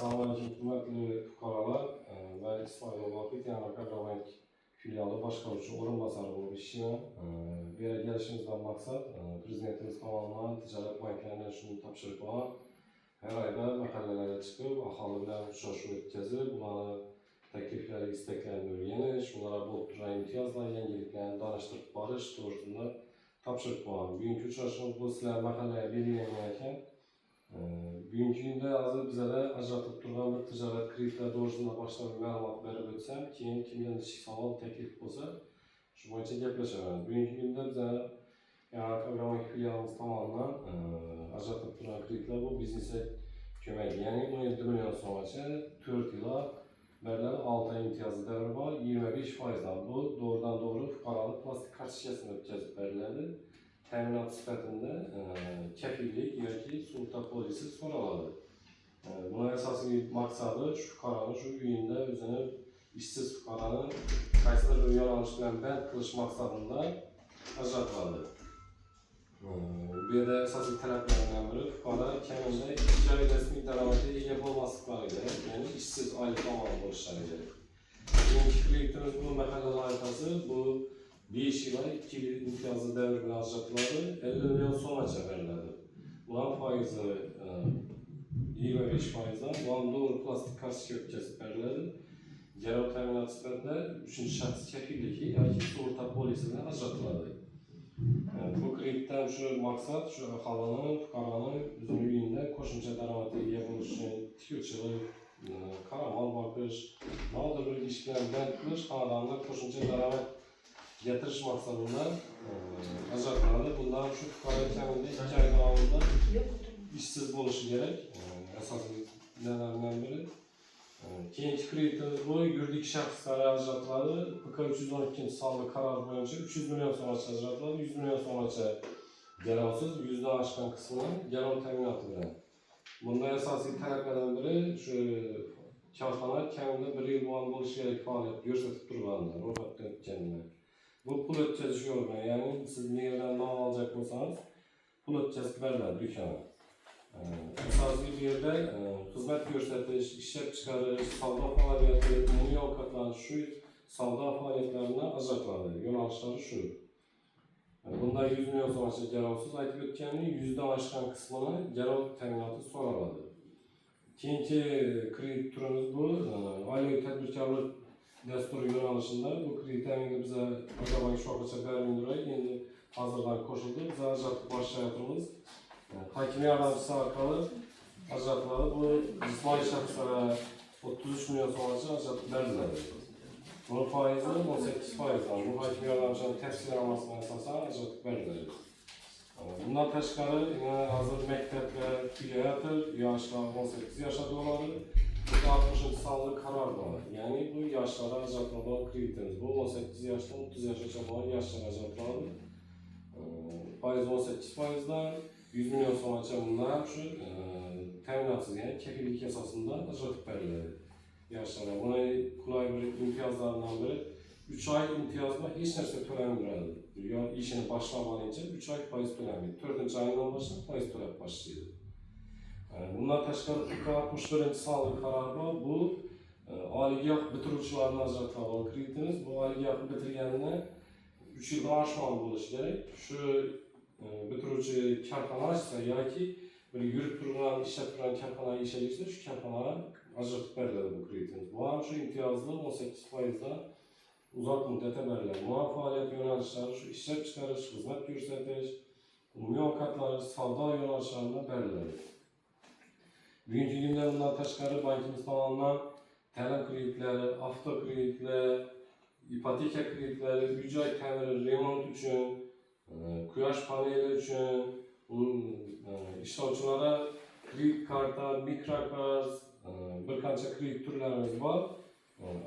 Assalamualaikum hörmətli fuqaralar. Mən İsmail Vahid, Agrobank filialı başqarucu orunbasarı olub işləyirəm. Belə gəlişimizdən maksat prezidentimiz tomonidan ticarət banklarına şunu tapşırıq var. Hər ayda məhəllələrə çıxıb, ahali bilan uçuşu ötkəzib, bunlara təklifləri, istəklərini öyrəniş, bunlara bol turan imtiyazlar, yeniliklərini danışdırıb barış doğrusunda tapşırıq var. Bugünkü uçuşumuz bu sizlər məhəlləyə belirlənməyəkən bugünkü gündə hazır bizə də ajratıb duran bir ticarət kreditlər doğrusunda başqa bir məlumat verib ötsəm, keyin kimdən içki savol təklif olsa, şu boyunca gəpləşəməz. Bugünkü gündə bizə Agrobank filialımız tomonidan ajratıb duran kreditlər bu biznesə kömək. Yəni 17 milyon so'mgacha 4 yıla verilən 6 ay imtiyazlı devri var. 25%'dan bu doğrudan doğru fuqaralıq plastik kartişkəsini ötkəzib verilədi. Təminat sifətində kefillik yoki sığorta polisi soruladı. Buna əsas bir maksadı şu fuqaranın şu gündə özünü işsiz fuqaranın qaysı bir yönəlmiş bilan bənd qilish maqsadında ajratladı. Bir də əsas tələblərindən biri fuqara kəmində 2 ay rəsmi dərəmədə ega olmaslıqları gerek, yəni işsiz aylıq almalı oluşları gerek. Bugünkü kreditimiz bu məhəllə layihəsi bu 5 yıla 2 yıl imtiyazlı devir bilan ajratılады, 50 milyon so'mgacha veriladi. Bunun faizi 25%'dan, bunun doğru plastik kartişka ötkəzib veriladi. Garov təminat sifətində 3-cü şəxs kefilliki yoki sığorta polisi bilan ajratılады. Bu kreditdən şu maksat şu ahalının, fuqaranın özünün uyunda qoşumça dərəmətə ega bo'lish uchun tikuvchilik, qaramal bakış, nadir bir ish bilan bənd qilish, xonadonda qo'shimcha daromad getiriş maksadında ajratlanadi. Bundan şu fuqaro kamida 2 ay davomida işsiz bo'lishi gerek. Asosiy nelerden biri. Keyingi kreditimiz bu yuridik shaxslarga ajratiladi. PK 312 sonli qaror bo'yicha 300 milyon so'mgacha ajratiladi. 100 milyon so'mgacha garovsiz, 100'dan aşkın kısmı garov ta'minoti bilan. Bunda asosiy talablardan biri şu korxona kamida 1 yil bo'lishi kerak faoliyat ko'rsatib turganda, ro'yxatdan o'tganda. Bu pul ötkeziş yolu, yani siz bir yerden mal alacak olsanız pul ötkazib veriladi dükkana. Asosiy bir yerde xizmat ko'rsatish, ishlab chiqarish, savdo faoliyati, umumiy ovqatlanish shu savdo faoliyatlaridan ajratiladi. Yo'nalishlari shu. Bunda 100 milyon so'mgacha garovsiz aytib o'tganning 100'dan aşkın qismini garov ta'minoti so'raladi. Keyingi kredit turimiz bu oilaviy tadbirkorlik dasturi yo'nalishida bu kredit ta'minini biza Agrobank shoxgacha bermay endi hozirdan qo'shildi. Biz ajratib boshlayapmiz. Hokim yordamchisi orqali ajratiladi. Bu jismoniy shaxslarga 33 milyon so'mgacha ajratib beriladi. Bunun faizi 18%'dan. Bu hokim yordamchisining tavsiyanomasiga asosan ajratib beriladi. Bundan tashqari hozir maktabga tugayotir, yoshlar 18 yoshga to'ladi. 60 sonli qaror var. Yani bu yoshlara ajratiladigan kreditimiz. Bu 18 yoshdan 30 yoshgacha bo'lgan yoshlarga ajratiladi. Faiz 18%'dan 100 milyon so'mgacha bundan shu ta'minatsiz, yani kefillik asosida ajratib beriladi. Yoshlarga buni qulay bir imtiyozlardan biri 3 ay imtiyozda hech narsa to'lanmaydi. Yo ishini boshlab olincha 3 ay foiz to'lanmaydi. 4-oydan boshlab foiz to'lab boshlaydi. Bundan tashqari 61 sonli qaror bor. Bu oliygoh bitiruvchilarni ajratiladigan kreditimiz. Bu oliygohni bitirganini 3 yildan oshmagan bo'lishi kerak. Shu bitiruvchi korxona ochsa yoki bir yurib turgan, ishlab turgan korxonaga ishlayotsa, shu korxonaga ajratib beriladi bu kreditimiz. Bu ham shu imtiyozli 18%'dan uzoq muddatga beriladi. Bu faoliyat yo'nalishlari shu ishlab chiqarish, xizmat ko'rsatish, umumiy ovqatlanish, savdo yo'nalishlarida beriladi. Bugünkü gündə bundan tashqari bankimiz tomonidan ta'lim kreditlari, avto kreditlar, ipoteka kreditlari, uy-joy ta'miri, remont uchun, quyosh paneli uchun, ishlovchilarga kredit karta, mikrokart, bir qancha kredit turlarimiz bor.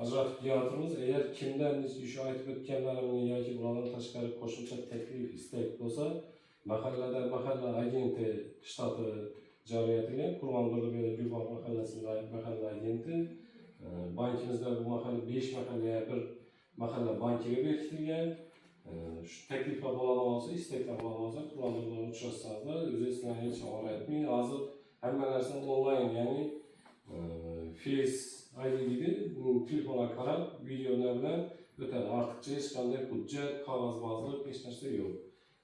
Ajratib beramiz. Eğer kimdan shu aytib o'tganlarimni yoki bulardan tashqari qo'shimcha taklif, istak bo'lsa, mahallada mahalla agenti shtati joriy etilgan. Qurg'ondaryoda Gulbog' mahallasida mahalla agenti. Bankimizda bu mahalla 5 mahallaya bir mahalla bankiga bekitilgan. Şu takliflar bo'ladigan bo'lsa, istaklar bo'ladigan bo'lsa, Qurg'ondaryoda uchrashsangizlar, o'zingiz hech og'ir aytmang. Hozir hamma narsa onlayn, ya'ni Face ID gibi telefona karab videolar bilan o'tadi. Ortiqcha hech qanday hujjat, qog'ozbozlik hech narsa yo'q.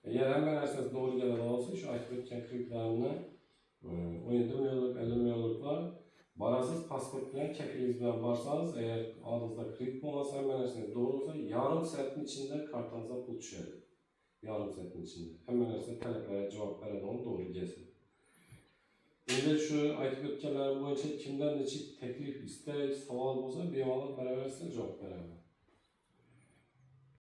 Agar hamma narsasi to'g'ri keladigan bo'lsa, shu aytib o'tgan kliplarni 17 millionlik, 50 millionliklar borasiz, pasport bilan, kafilingiz bilan borsangiz, agar oldingizda kredit bo'lmasa, hamma narsa to'g'ri bo'lsa, yarim soatning ichida kartangizga pul tushadi. Yarim soatning ichida. Hamma narsa talablarga javob beradigan to'g'ri kelsa. Endi shu aytib o'tganlarim bo'yicha kimdan necha taklif, istak, savol bo'lsa, bemalol beraversa javob beraman.